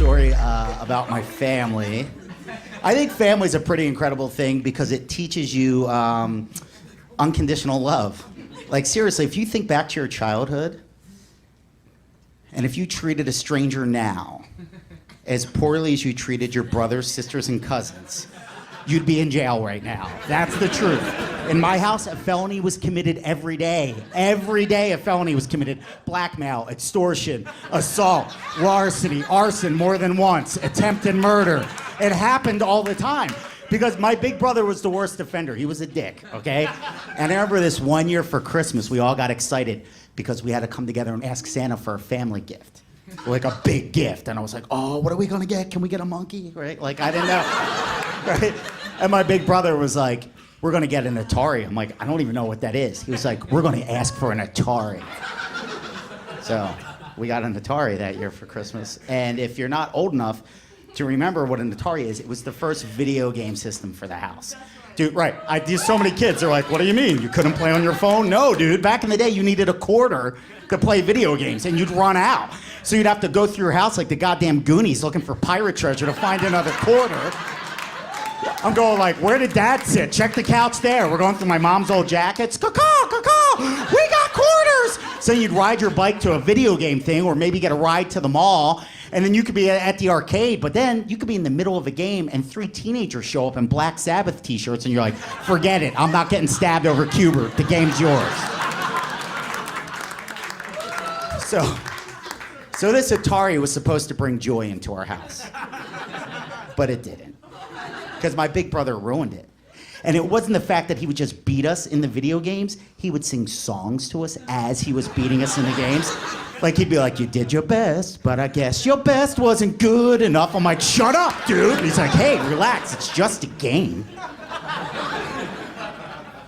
story about my family. I think family is a pretty incredible thing because it teaches you unconditional love. Like seriously, if you think back to your childhood, and if you treated a stranger now as poorly as you treated your brothers, sisters, and cousins, you'd be in jail right now. That's the truth. In my house, a felony was committed every day. Every day a felony was committed. Blackmail, extortion, assault, larceny, arson more than once, attempted murder. It happened all the time because my big brother was the worst offender. He was a dick, okay? And I remember this one year for Christmas, we all got excited because we had to come together and ask Santa for a family gift. Like a big gift. And I was like, oh, what are we gonna get? Can we get a monkey? Right? Like, I didn't know. Right? And my big brother was like, we're gonna get an Atari. I'm like, I don't even know what that is. He was like, we're gonna ask for an Atari. So we got an Atari that year for Christmas. And if you're not old enough to remember what an Atari is, it was the first video game system for the house. Dude, right, there's so many kids, they're like, what do you mean? You couldn't play on your phone? No, dude, back in the day, you needed a quarter to play video games, and you'd run out. So you'd have to go through your house like the goddamn Goonies looking for pirate treasure to find another quarter. I'm going like, where did Dad sit? Check the couch there. We're going through my mom's old jackets. Caw-caw, we got quarters! So you'd ride your bike to a video game thing, or maybe get a ride to the mall, and then you could be at the arcade, but then you could be in the middle of a game and 3 teenagers show up in Black Sabbath t-shirts and you're like, forget it, I'm not getting stabbed over Cubert, the game's yours. So this Atari was supposed to bring joy into our house, but it didn't, because my big brother ruined it. And it wasn't the fact that he would just beat us in the video games, he would sing songs to us as he was beating us in the games. Like, he'd be like, you did your best, but I guess your best wasn't good enough. I'm like, shut up, dude. And he's like, hey, relax, it's just a game.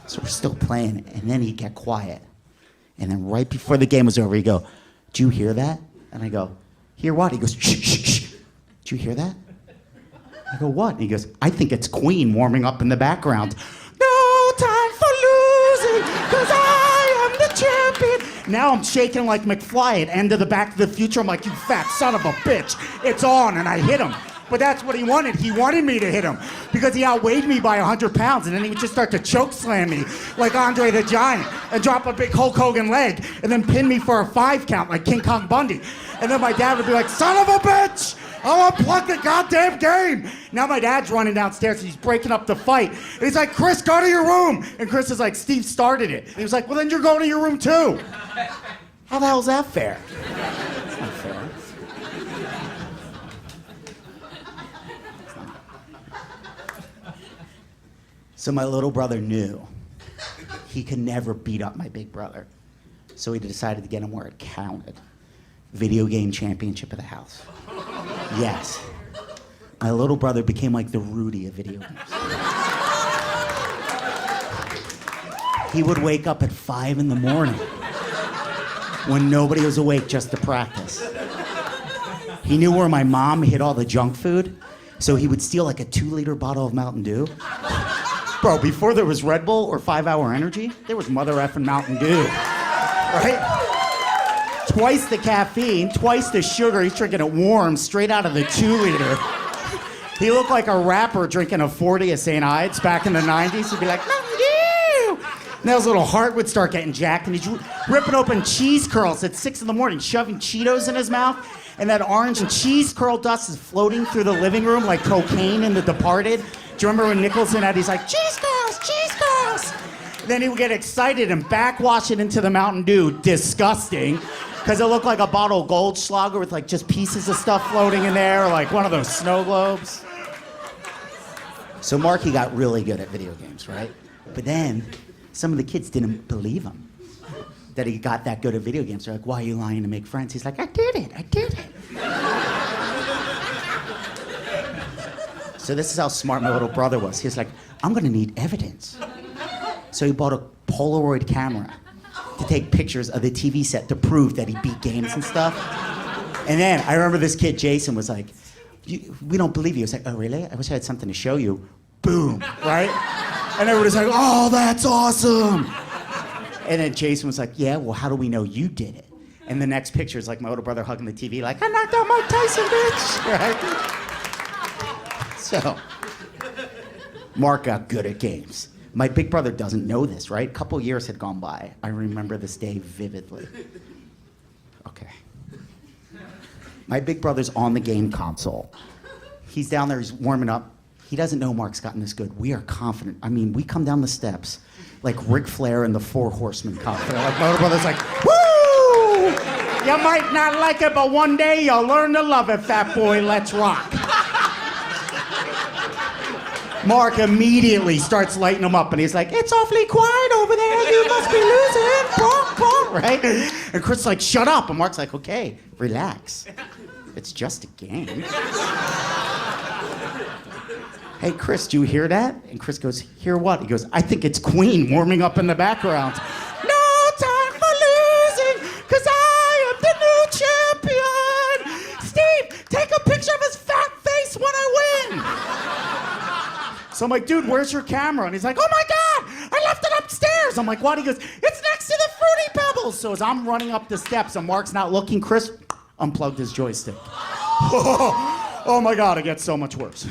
So we're still playing, and then he'd get quiet. And then right before the game was over, he'd go, do you hear that? And I go, hear what? He goes, shh, shh, shh. Do you hear that? I go, what? And he goes, I think it's Queen warming up in the background. No time for losing, because I am the champion. Now I'm shaking like McFly at end of the Back to the Future. I'm like, you fat son of a bitch. It's on, and I hit him. But that's what he wanted. He wanted me to hit him because he outweighed me by 100 pounds, and then he would just start to choke slam me like Andre the Giant and drop a big Hulk Hogan leg and then pin me for a 5 count like King Kong Bundy. And then my dad would be like, son of a bitch! I'll unplug the goddamn game! Now my dad's running downstairs and he's breaking up the fight. And he's like, Chris, go to your room! And Chris is like, Steve started it. And he was like, well, then you're going to your room too. How the hell is that fair? That's not fair. So my little brother knew he could never beat up my big brother. So he decided to get him where it counted. Video game championship of the house. Yes. My little brother became like the Rudy of video games. He would wake up at 5 in the morning when nobody was awake just to practice. He knew where my mom hid all the junk food, so he would steal like a 2-liter bottle of Mountain Dew. Bro, before there was Red Bull or 5-Hour Energy, there was mother effing Mountain Dew, right? Twice the caffeine, twice the sugar. He's drinking it warm, straight out of the 2-liter. He looked like a rapper drinking a 40 of St. Ides back in the 90s. He'd be like, Mountain Dew! And his little heart would start getting jacked, and he's ripping open cheese curls at 6 in the morning, shoving Cheetos in his mouth, and that orange and cheese curl dust is floating through the living room like cocaine in The Departed. Do you remember when Nicholson had, he's like, cheese curls, cheese curls! Then he would get excited and backwash it into the Mountain Dew, disgusting, because it looked like a bottle of Goldschlager with like just pieces of stuff floating in there, like one of those snow globes. So Marky got really good at video games, right? But then some of the kids didn't believe him that he got that good at video games. They're like, why are you lying to make friends? He's like, I did it. So this is how smart my little brother was. He was like, I'm gonna need evidence. So he bought a Polaroid camera to take pictures of the TV set to prove that he beat games and stuff. And then I remember this kid, Jason, was like, we don't believe you. I was like, oh, really? I wish I had something to show you. Boom, right? And everybody's like, oh, that's awesome. And then Jason was like, yeah, well, how do we know you did it? And the next picture is like my older brother hugging the TV, like, I knocked out Mike Tyson, bitch. Right? So, Mark got good at games. My big brother doesn't know this, right? A couple years had gone by. I remember this day vividly. Okay. My big brother's on the game console. He's down there, he's warming up. He doesn't know Mark's gotten this good. We are confident. I mean, we come down the steps like Ric Flair and the Four Horsemen confident. Like my older brother's like, woo! You might not like it, but one day you'll learn to love it, fat boy. Let's rock. Mark immediately starts lighting him up, and he's like, it's awfully quiet over there. You must be losing. Bonk, bonk, right? And Chris is like, shut up. And Mark's like, okay, relax. It's just a game. Hey, Chris, do you hear that? And Chris goes, hear what? He goes, I think it's Queen warming up in the background. No time for losing, because I am the new champion. Steve, take a picture of his fat face when I win. So I'm like, dude, where's your camera? And he's like, oh my God, I left it upstairs. I'm like, what? He goes, it's next to the Fruity Pebbles. So as I'm running up the steps and Mark's not looking, Chris unplugged his joystick. Oh my God, it gets so much worse.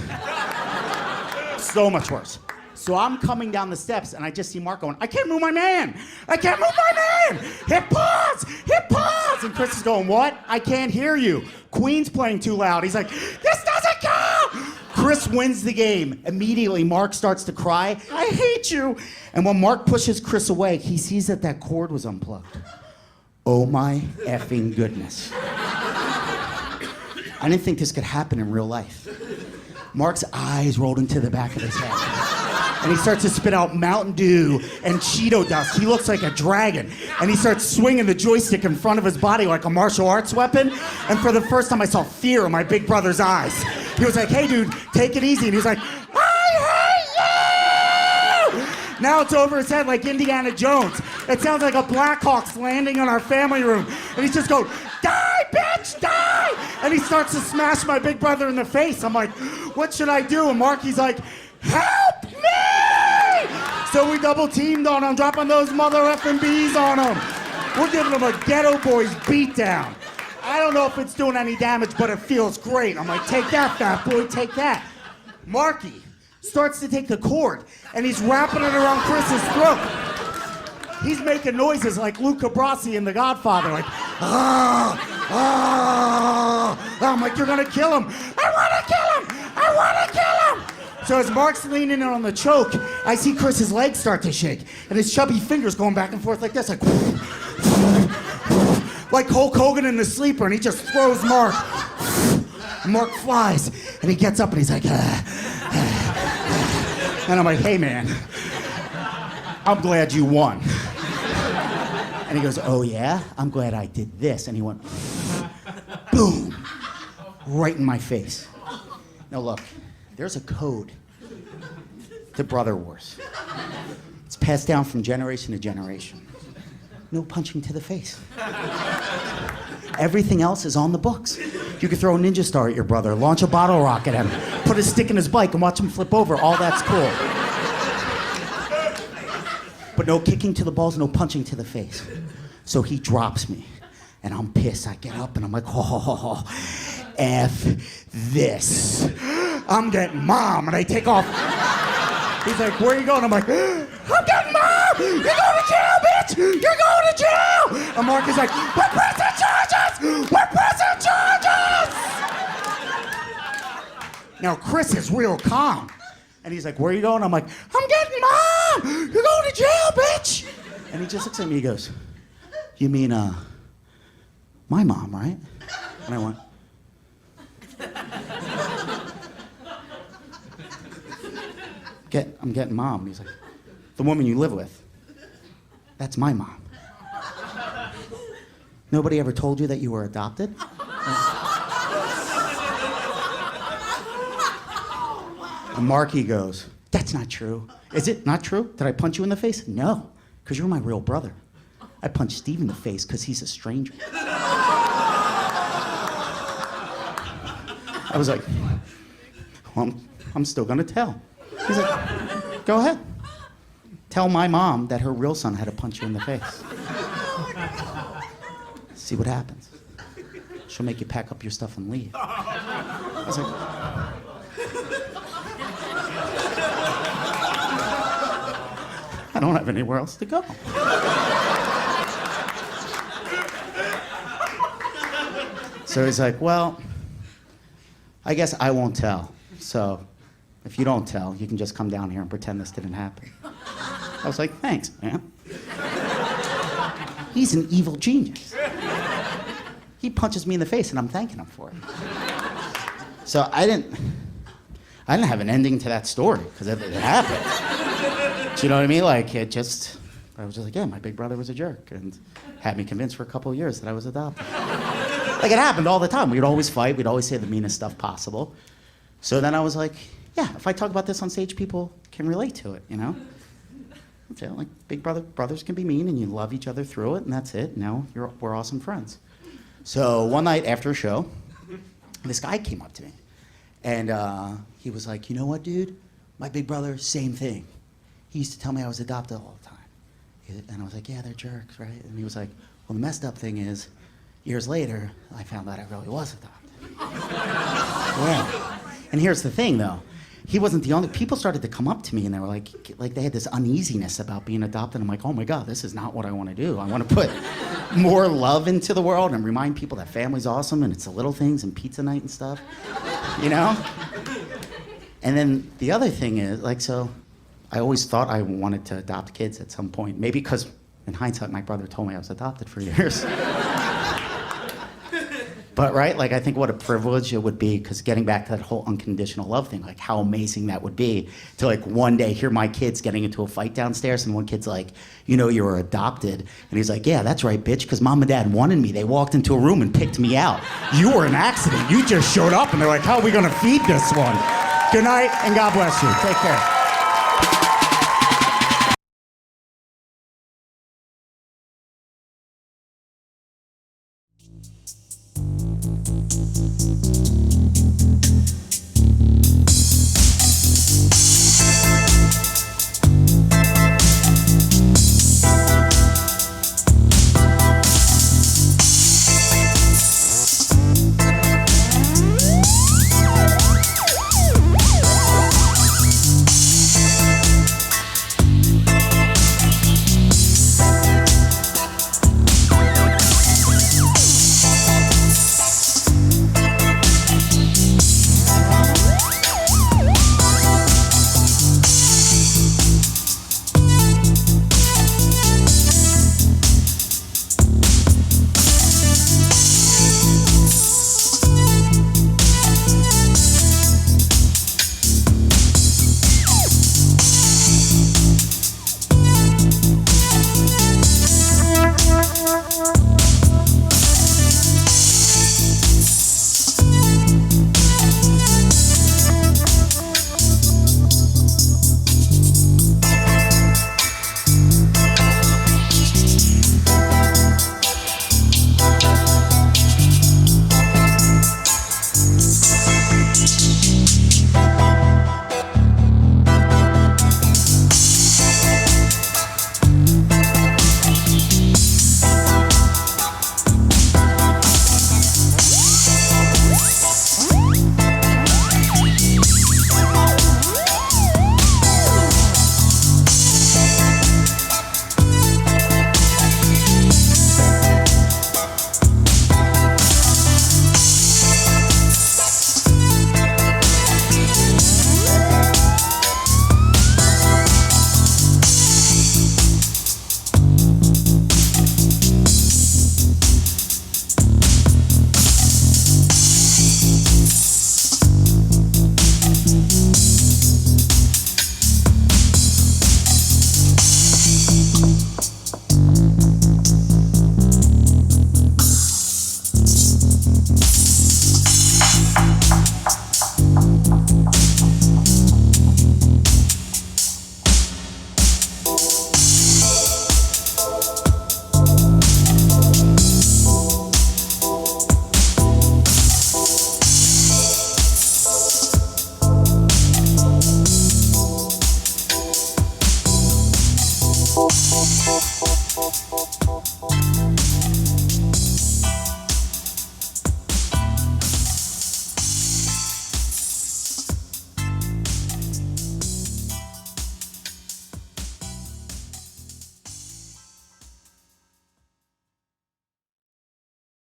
So much worse. So I'm coming down the steps and I just see Mark going, I can't move my man. I can't move my man. Hit pause. Hit pause. And Chris is going, what? I can't hear you. Queen's playing too loud. He's like, this doesn't count. Chris wins the game. Immediately, Mark starts to cry. I hate you. And when Mark pushes Chris away, he sees that that cord was unplugged. Oh my effing goodness. I didn't think this could happen in real life. Mark's eyes rolled into the back of his head. And he starts to spit out Mountain Dew and Cheeto dust. He looks like a dragon. And he starts swinging the joystick in front of his body like a martial arts weapon. And for the first time, I saw fear in my big brother's eyes. He was like, hey, dude, take it easy. And he was like, I hate you! Now it's over his head like Indiana Jones. It sounds like a Blackhawks landing on our family room. And he's just going, die, bitch, die! And he starts to smash my big brother in the face. I'm like, what should I do? And Marky's like, help me! So we double teamed on him, dropping those mother effing bees on him. We're giving him a ghetto boys beatdown. I don't know if it's doing any damage, but it feels great. I'm like, take that, fat boy, take that. Marky starts to take the cord, and he's wrapping it around Chris's throat. He's making noises like Luca Brasi in The Godfather, like, ah, ah. I'm like, you're gonna kill him. I wanna kill him! I wanna kill him! So as Mark's leaning in on the choke, I see Chris's legs start to shake, and his chubby fingers going back and forth like this, like Hulk Hogan in The Sleeper, and he just throws Mark. Mark flies, and he gets up, and he's like, and I'm like, hey, man, I'm glad you won. And he goes, oh, yeah? I'm glad I did this. And he went, boom, right in my face. Now, look, there's a code to brother wars. It's passed down from generation to generation. No punching to the face. Everything else is on the books. You could throw a ninja star at your brother, launch a bottle rocket at him, put a stick in his bike and watch him flip over. All that's cool. But no kicking to the balls, no punching to the face. So he drops me, and I'm pissed. I get up, and I'm like, oh, F this. I'm getting mom, and I take off. He's like, where are you going? I'm like, I'm getting mom! You're going to jail, bitch! You're going to jail! And Mark is like, we're pressing charges! We're pressing charges! Now, Chris is real calm. And he's like, where are you going? I'm like, I'm getting mom! You're going to jail, bitch! And he just looks at me, he goes, you mean, my mom, right? And I went, I'm getting mom. He's like, the woman you live with, that's my mom. Nobody ever told you that you were adopted? And Marky goes, that's not true. Is it not true? Did I punch you in the face? No, because you're my real brother. I punched Steve in the face because he's a stranger. I was like, well, I'm still gonna tell. He's like, go ahead. Tell my mom that her real son had to punch you in the face. See what happens. She'll make you pack up your stuff and leave. I was like, I don't have anywhere else to go. So he's like, well, I guess I won't tell. So if you don't tell, you can just come down here and pretend this didn't happen. I was like, thanks, man. He's an evil genius. He punches me in the face and I'm thanking him for it. So I didn't have an ending to that story because it happened. Do you know what I mean? Like I was just like, yeah, my big brother was a jerk and had me convinced for a couple of years that I was adopted. Like it happened all the time. We'd always fight. We'd always say the meanest stuff possible. So then I was like, yeah, if I talk about this on stage, people can relate to it, you know? So, like brothers can be mean and you love each other through it and that's it. Now we're awesome friends. So one night after a show, this guy came up to me and he was like, you know what, dude? My big brother, same thing. He used to tell me I was adopted all the time. And I was like, yeah, they're jerks, right? And he was like, well, the messed up thing is, years later, I found out I really was adopted. Yeah. And here's the thing, though. He wasn't the only. People started to come up to me, and they were like they had this uneasiness about being adopted. I'm like, oh my God, this is not what I want to do. I want to put more love into the world and remind people that family's awesome, and it's the little things and pizza night and stuff, you know? And then the other thing is, like, so I always thought I wanted to adopt kids at some point. Maybe because, in hindsight, my brother told me I was adopted for years. But, right, like, I think what a privilege it would be, because getting back to that whole unconditional love thing, like, how amazing that would be to, like, one day hear my kids getting into a fight downstairs, and one kid's like, you know, you were adopted. And he's like, yeah, that's right, bitch, because mom and dad wanted me. They walked into a room and picked me out. You were an accident. You just showed up, and they're like, how are we going to feed this one? Good night, and God bless you. Take care.